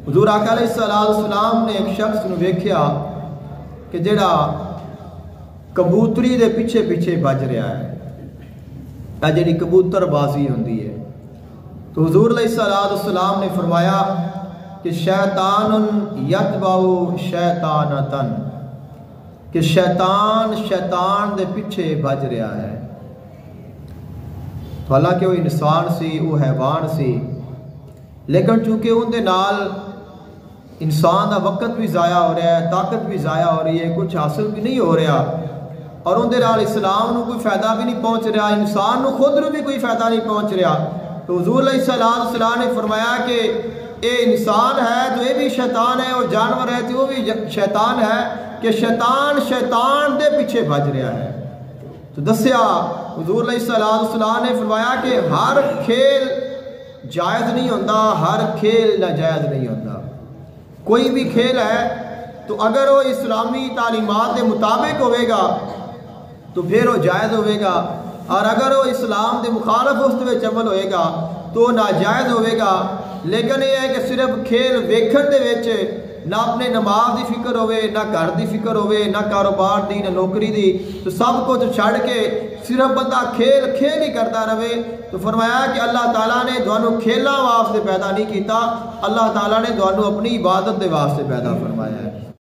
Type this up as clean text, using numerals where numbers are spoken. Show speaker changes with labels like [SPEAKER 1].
[SPEAKER 1] حضور آقا علیہ السلام نے ایک شخص نو ویکھیا کہ جڑا کبوتری دے پیچھے پیچھے بج رہا ہے، جڑی کبوتر بازی ہوندی ہے۔ تو حضور علیہ السلام نے فرمایا کہ شیطان یتبع شیطانتن، کہ شیطان دے پیچھے بج رہا ہے۔ تو حالانکہ وہ انسان سی، وہ حیوان سی، لیکن چونکہ ان دے نال انسان دا وقت بھی ضائع ہو رہا ہے، طاقت بھی ضائع ہو رہی ہے، کچھ حاصل بھی نہیں ہو رہا، اور ان دے نال اسلام نو کوئی فائدہ بھی نہیں پہنچ رہا، انسان نو خود نو بھی کوئی فائدہ نہیں پہنچ رہا، تو حضور علیہ السلام نے فرمایا کہ اے انسان ہے تو یہ بھی شیطان ہے، اور جانور ہے تو وہ بھی شیطان ہے، کہ شیطان دے پیچھے بج رہا ہے۔ تو دسیا حضور علیہ السلام نے فرمایا کہ ہر کھیل جائز نہیں ہوتا، ہر کھیل ناجائز نہیں ہوتا۔ کوئی بھی کھیل ہے تو اگر وہ اسلامی تعلیمات کے مطابق ہوئے گا تو پھر وہ جائز ہوئے گا، اور اگر وہ اسلام کے مخالف اس میں عمل ہوئے گا تو ناجائز ہوئے گا۔ لیکن یہ ہے کہ صرف کھیل ویکھن دے وچ نہ اپنے نماز دی فکر ہوئے، نہ گھر دی فکر ہوئے، نہ کاروبار دی، نہ نوکری دی، تو سب کچھ چھڑ کے صرف بندہ کھیل ہی کرتا رہے، تو فرمایا کہ اللہ تعالیٰ نے تانوں کھیلاں واسطے پیدا نہیں کیتا، اللہ تعالیٰ نے تانوں اپنی عبادت دے واسطے پیدا فرمایا ہے۔